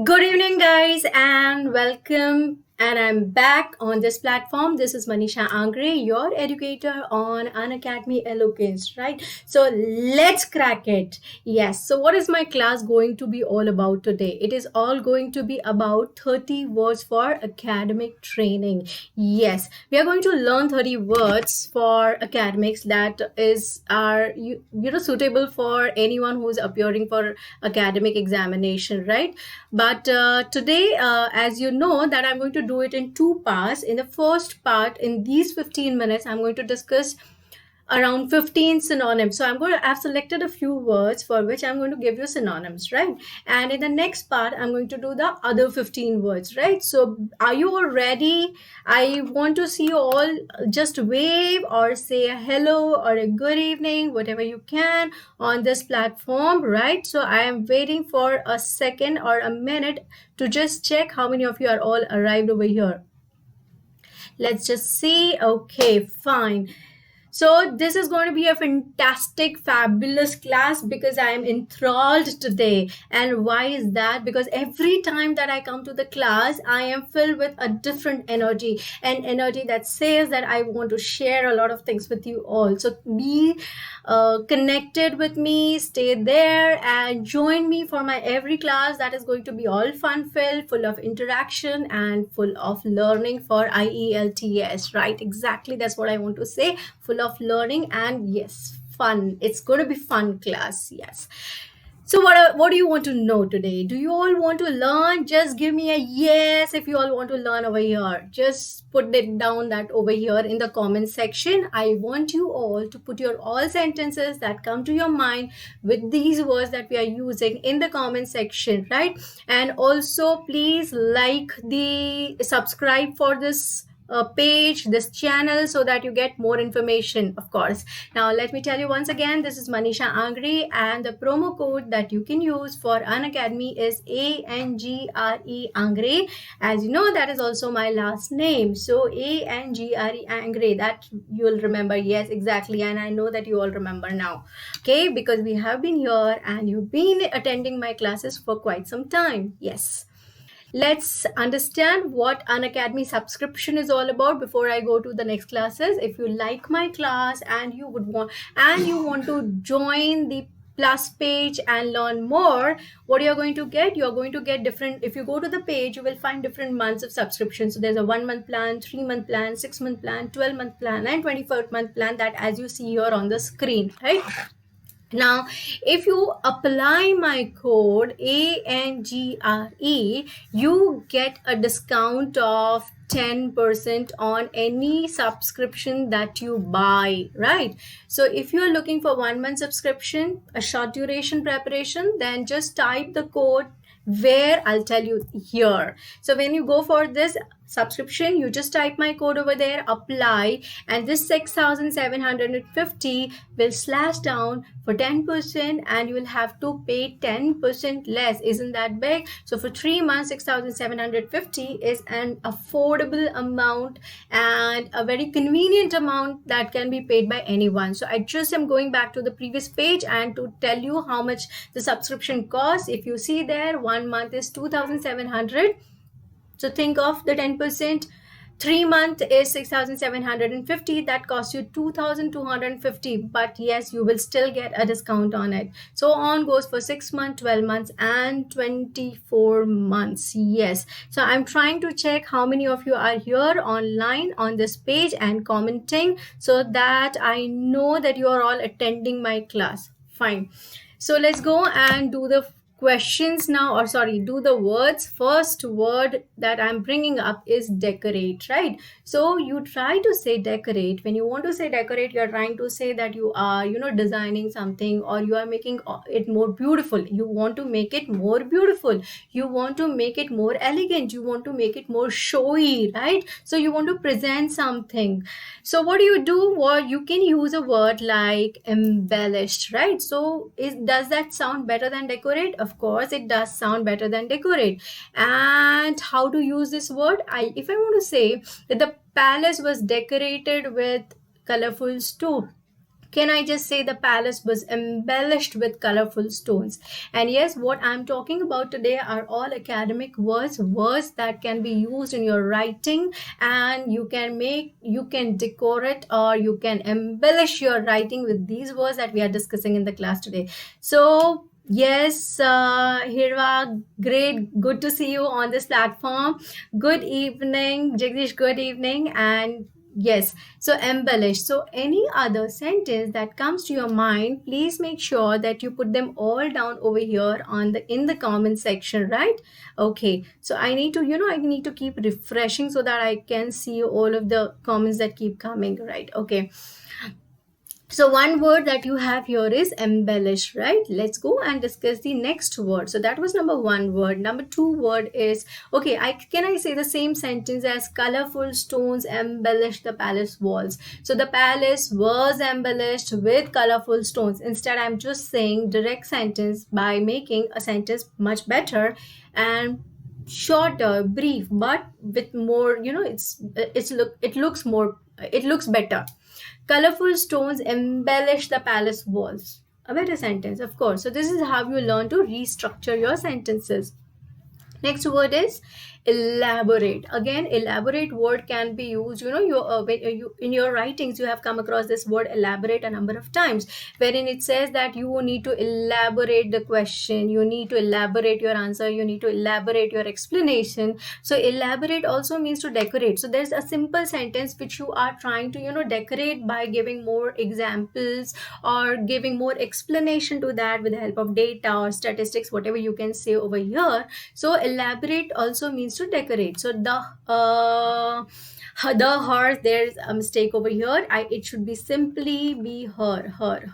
Good evening, guys, and welcome. And I'm back on this platform. This is Manisha Angre, your educator on Unacademy Eloquence, right? So let's crack it. Yes. So, what is my class going to be all about today? It is all going to be about 30 words for academic training. Yes, we are going to learn 30 words for academics that are suitable for anyone who is appearing for academic examination, right? But today, as you know, that I'm going to do it in two parts. In the first part, in these 15 minutes, I'm going to discuss around 15 synonyms. So I've selected a few words for which I'm going to give you synonyms, right? And in the next part, I'm going to do the other 15 words, right? So are you all ready? I want to see you all just wave or say a hello or a good evening, whatever you can on this platform, right? So I am waiting for a second or a minute to just check how many of you are all arrived over here. Let's just see. Okay, fine. So this is going to be a fantastic, fabulous class because I am enthralled today. And why is that? Because every time that I come to the class, I am filled with a different energy, an energy that says that I want to share a lot of things with you all. So be connected with me, stay there and join me for my every class that is going to be all fun filled, full of interaction and full of learning for IELTS, right? Exactly, that's what I want to say. Full of learning and yes, fun. It's going to be fun class. Yes. So what do you want to know today? Do you all want to learn? Just give me a yes if you all want to learn over here. Just put it down that over here in the comment section. I want you all to put your all sentences that come to your mind with these words that we are using in the comment section, right? And also please subscribe for this page, this channel, so that you get more information, of course. Now let me tell you once again, this is Manisha Angre and the promo code that you can use for Unacademy is ANGRE Angre. As you know, that is also my last name, so ANGRE Angre, that you will remember. Yes, exactly. And I know that you all remember now, okay, because we have been here and you've been attending my classes for quite some time. Yes. Let's understand what Unacademy subscription is all about before I go to the next classes. If you like my class and you want to join the plus page and learn more, what you're going to get, you're going to get different. If you go to the page, you will find different months of subscription. So there's a 1-month plan, 3-month plan, 6-month plan, 12-month plan, and 24-month plan, that as you see here on the screen, right? Now, if you apply my code ANGRE, you get a discount of 10% on any subscription that you buy, right? So if you're looking for 1-month subscription, a short duration preparation, then just type the code where I'll tell you here. So when you go for this subscription, you just type my code over there, apply, and this 6,750 will slash down for 10% and you will have to pay 10% less. Isn't that big? So for 3 months, 6,750 is an affordable amount and a very convenient amount that can be paid by anyone. So I just am going back to the previous page and to tell you how much the subscription costs. If you see there, 1 month is 2,700. So think of the 10%. 3-month is 6,750. That costs you 2,250. But yes, you will still get a discount on it. So on goes for 6 months, 12 months, and 24 months. Yes. So I'm trying to check how many of you are here online on this page and commenting so that I know that you are all attending my class. Fine. So let's go and do the questions now, or sorry, do the words. First word that I'm bringing up is decorate, right? So you try to say decorate. When you want to say decorate, you're trying to say that you are, designing something or you are making it more beautiful. You want to make it more beautiful. You want to make it more elegant. You want to make it more showy, right? So you want to present something. So what do? Well, you can use a word like embellished, right? So does that sound better than decorate? Of course, it does sound better than decorate. And how to use this word? If I want to say that the palace was decorated with colorful Can I just say the palace was embellished with colorful stones? And yes, what I'm talking about today are all academic words, words that can be used in your writing, and you can decorate or you can embellish your writing with these words that we are discussing in the class today. So yes, Hirva, great, good to see you on this platform. Good evening, Jagdish, good evening. And yes, so embellish. So any other sentence that comes to your mind, please make sure that you put them all down over here on the in the comment section, right? Okay. So I need to, I need to keep refreshing so that I can see all of the comments that keep coming, right? Okay. So one word that you have here is embellish, right? Let's go and discuss the next word. So that was number one word. Number two word is, okay, can I say the same sentence as colorful stones embellish the palace walls? So the palace was embellished with colorful stones. Instead, I'm just saying direct sentence by making a sentence much better and shorter, brief, but with more, it looks better. Colorful stones embellish the palace walls. A better sentence, of course. So this is how you learn to restructure your sentences. Next word is elaborate. Again, elaborate word can be used, in your writings you have come across this word elaborate a number of times, wherein it says that you need to elaborate the question, you need to elaborate your answer, you need to elaborate your explanation. So elaborate also means to decorate. So there's a simple sentence which you are trying to decorate by giving more examples or giving more explanation to that with the help of data or statistics, whatever you can say over here. So elaborate also means to decorate. So the her, there's a mistake over here. It should be simply be her. Her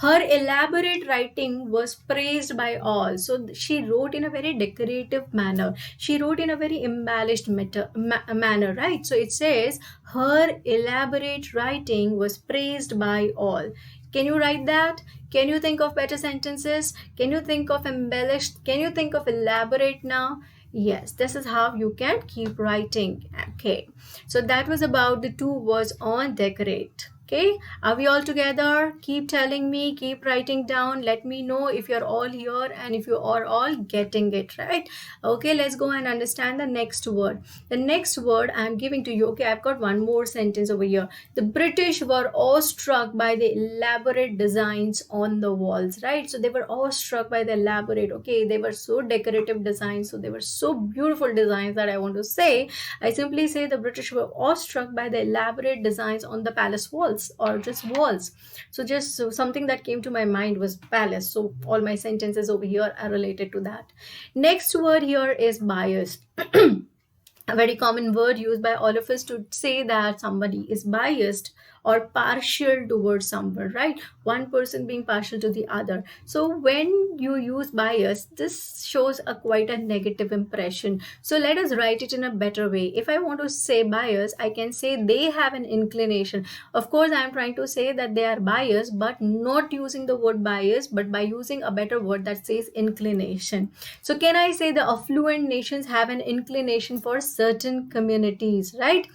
elaborate writing was praised by all. So she wrote in a very decorative manner. She wrote in a very embellished manner, right? So it says her elaborate writing was praised by all. Can you write that? Can you think of better sentences? Can you think of embellished? Can you think of elaborate now? Yes, this is how you can keep writing. Okay, so that was about the two words on decorate. Okay, are we all together? Keep telling me, keep writing down. Let me know if you're all here and if you are all getting it, right? Okay, let's go and understand the next word. The next word I'm giving to you. Okay, I've got one more sentence over here. The British were awestruck by the elaborate designs on the walls, right? So they were awestruck by the elaborate. Okay, they were so decorative designs. So they were so beautiful designs that I want to say. I simply say the British were awestruck by the elaborate designs on the palace walls or just walls. So something that came to my mind was palace. So all my sentences over here are related to that. Next word here is biased. A very common word used by all of us to say that somebody is biased or partial towards someone, right? One person being partial to the other. So when you use bias, this shows quite a negative impression. So let us write it in a better way. If I want to say bias, I can say they have an inclination. Of course, I'm trying to say that they are biased, but not using the word bias, but by using a better word that says inclination. So can I say the affluent nations have an inclination for certain communities, right?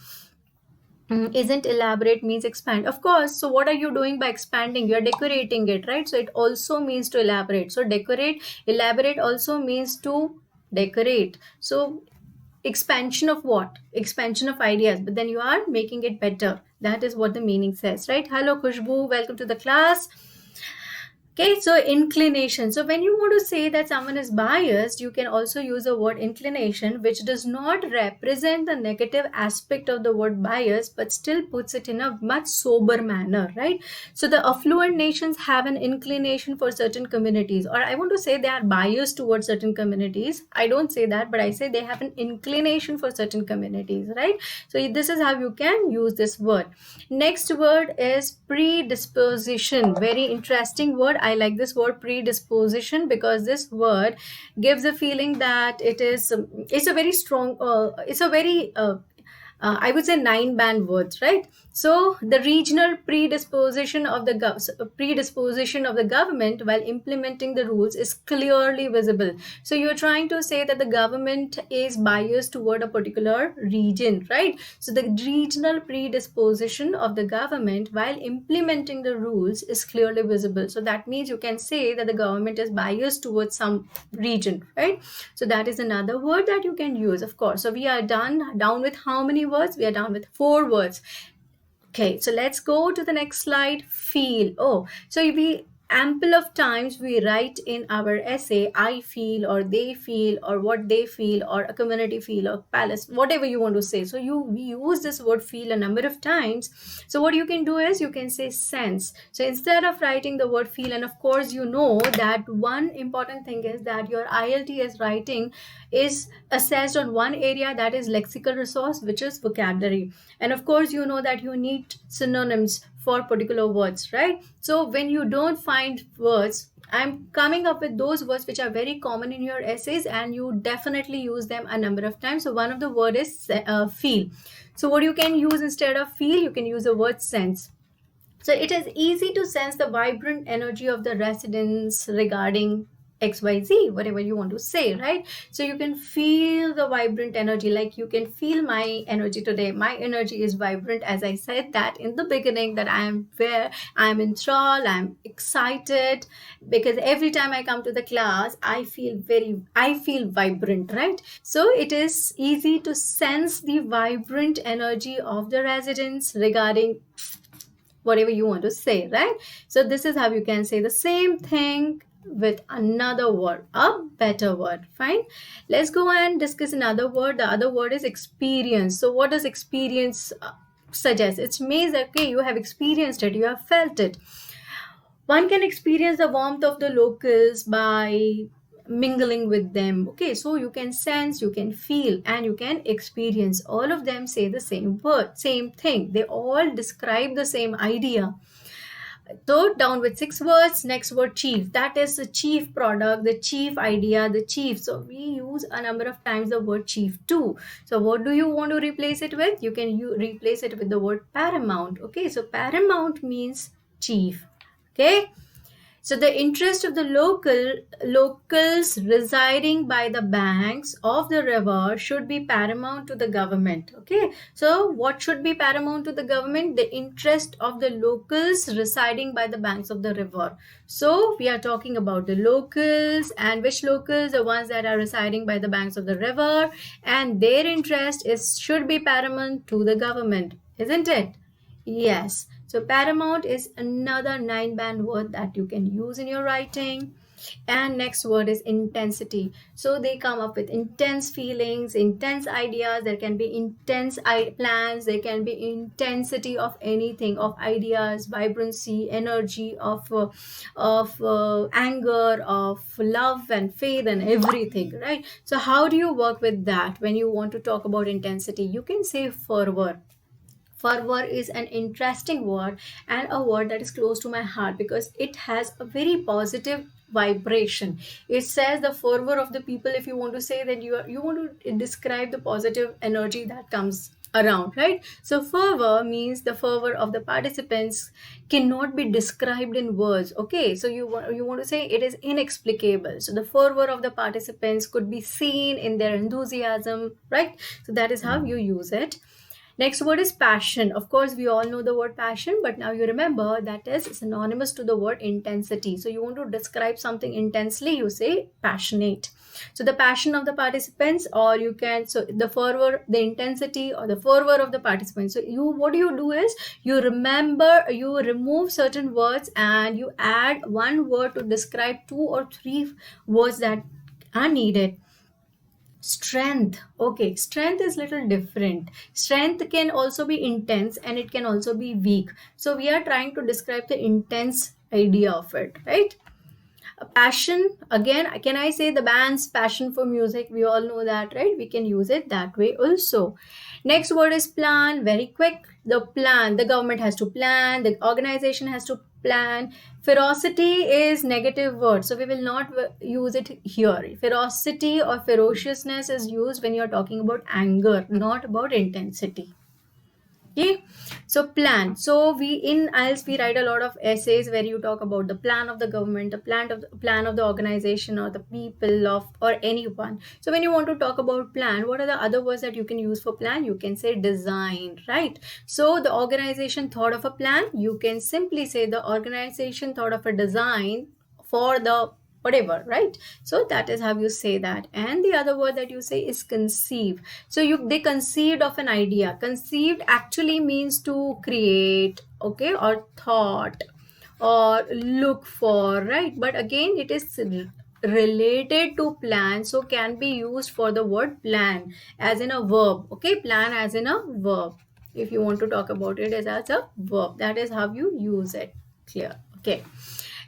Isn't elaborate means expand? Of course. So what are you doing by expanding? You're decorating it, right? So it also means to elaborate. So elaborate also means to decorate. So expansion of what? Expansion of ideas, but then you are making it better. That is what the meaning says, right? Hello Khushbu, welcome to the class. Okay, so inclination. So when you want to say that someone is biased, you can also use the word inclination, which does not represent the negative aspect of the word bias, but still puts it in a much sober manner, right? So the affluent nations have an inclination for certain communities, or I want to say they are biased towards certain communities. I don't say that, but I say they have an inclination for certain communities, right? So this is how you can use this word. Next word is predisposition. Very interesting word. I like this word predisposition because this word gives a feeling that it's a very strong, I would say 9 band words, right? So the regional predisposition of the government while implementing the rules is clearly visible. So you're trying to say that the government is biased toward a particular region, right? So the regional predisposition of the government while implementing the rules is clearly visible. So that means you can say that the government is biased towards some region, right? So that is another word that you can use, of course. So we are down with how many words? We are down with 4 words. Okay, so let's go to the next slide. Feel. Oh, so we ample of times we write in our essay, I feel, or they feel, or what they feel, or a community feel, or palace, whatever you want to say. So we use this word feel a number of times. So what you can do is you can say sense. So instead of writing the word feel, and of course you know that one important thing is that your IELTS writing is assessed on one area, that is lexical resource, which is vocabulary. And of course you know that you need synonyms for particular words, right? So when you don't find words, I'm coming up with those words which are very common in your essays, and you definitely use them a number of times. So one of the word is feel. So what you can use instead of feel, you can use the word sense. So it is easy to sense the vibrant energy of the residents regarding XYZ, whatever you want to say, right? So you can feel the vibrant energy, like you can feel my energy today. My energy is vibrant, as I said that in the beginning, that I am where I'm enthralled, I'm excited, because every time I come to the class, I feel vibrant, right? So it is easy to sense the vibrant energy of the residents regarding whatever you want to say, right? So this is how you can say the same thing with another word, a better word. Fine, let's go and discuss another word. The other word is experience. So what does experience suggest? It means that, okay, you have experienced it, you have felt it. One can experience the warmth of the locals by mingling with them. Okay, so you can sense, you can feel, and you can experience. All of them say the same word, same thing. They all describe the same idea. So down with 6 words. Next word, chief. That is the chief product, the chief idea, the chief. So we use a number of times the word chief too. So what do you want to replace it with? You can replace it with the word paramount. Okay, so paramount means chief. Okay, so the interest of the locals residing by the banks of the river should be paramount to the government. Okay, so what should be paramount to the government? The interest of the locals residing by the banks of the river. So we are talking about the locals, and which locals? The ones that are residing by the banks of the river, and their interest should be paramount to the government, isn't it? Yes. So paramount is another 9-band word that you can use in your writing. And next word is intensity. So they come up with intense feelings, intense ideas. There can be intense plans. There can be intensity of anything, of ideas, vibrancy, energy, of anger, of love and faith and everything, right? So how do you work with that when you want to talk about intensity? You can say fervor. Fervor is an interesting word, and a word that is close to my heart because it has a very positive vibration. It says the fervor of the people. If you want to say that you want to describe the positive energy that comes around, right? So fervor means the fervor of the participants cannot be described in words. Okay, so you want to say it is inexplicable. So the fervor of the participants could be seen in their enthusiasm, right? So that is how you use it. Next word is passion. Of course, we all know the word passion, but now you remember that is synonymous to the word intensity. So you want to describe something intensely, you say passionate. So the passion of the participants, or you can, so the fervor, the intensity, or the fervor of the participants. So what you do is you remove certain words and you add one word to describe 2 or 3 words that are needed. Strength. Okay, strength is little different. Strength can also be intense and it can also be weak. So we are trying to describe the intense idea of it, right? Passion, again, can I say the band's passion for music? We all know that, right? We can use it that way also. Next word is plan. Very quick. The plan, the government has to plan, the organization has to plan. Ferocity is negative word, so we will not use it here. Ferocity or ferociousness is used when you're talking about anger, not about intensity. Okay, so plan. So we in IELTS we write a lot of essays where you talk about the plan of the government, the plan of the organization or the people of or anyone. So when you want to talk about plan, what are the other words that you can use for plan? You can say design, right? So the organization thought of a plan. You can simply say the organization thought of a design for the whatever, right? So that is how you say that. And the other word that you say is conceive. So they conceived of an idea. Conceived actually means to create, okay, or thought or look for, right? But again, it is related to plan, so can be used for the word plan as in a verb. Okay, plan as in a verb. If you want to talk about it as a verb, that is how you use it. Clear? Okay.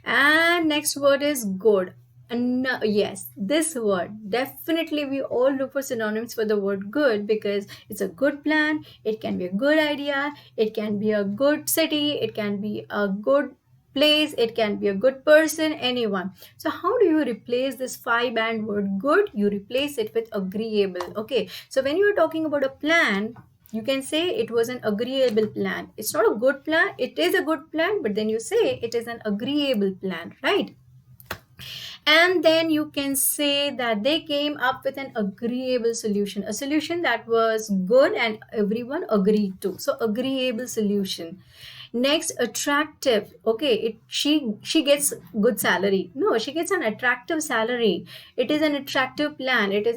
And next word is good. And yes, this word, definitely we all look for synonyms for the word good, because it's a good plan, it can be a good idea, it can be a good city, it can be a good place, it can be a good person, anyone. So how do you replace this 5-band word good? You replace it with agreeable. Okay, so when you are talking about a plan, you can say it was an agreeable plan. It's not a good plan, it is a good plan, but then you say it is an agreeable plan, right? And then you can say that they came up with an agreeable solution, a solution that was good and everyone agreed to. So agreeable solution. Next, attractive. Okay, she gets good salary. No, she gets an attractive salary. It is an attractive plan. It is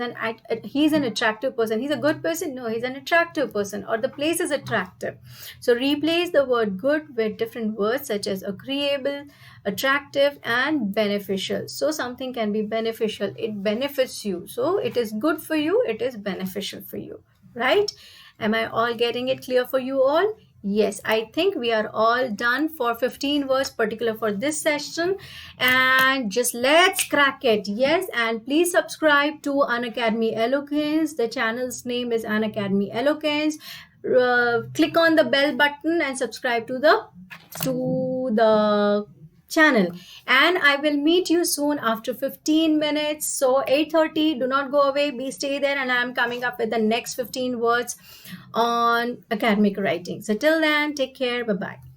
he's an attractive person. He's a good person. No, he's an attractive person. Or the place is attractive. So replace the word good with different words such as agreeable, attractive, and beneficial. So something can be beneficial. It benefits you. So it is good for you. It is beneficial for you. Right? Am I all getting it clear for you all? Yes, I think we are all done for 15 words particular for this session, and just let's crack it. Yes, and please subscribe to Unacademy Eloquence. The channel's name is Unacademy Eloquence. Click on the bell button and subscribe to the channel, and I will meet you soon after 15 minutes. So 8:30, do not go away, stay there, and I am coming up with the next 15 words on academic writing. So till then, take care. Bye bye.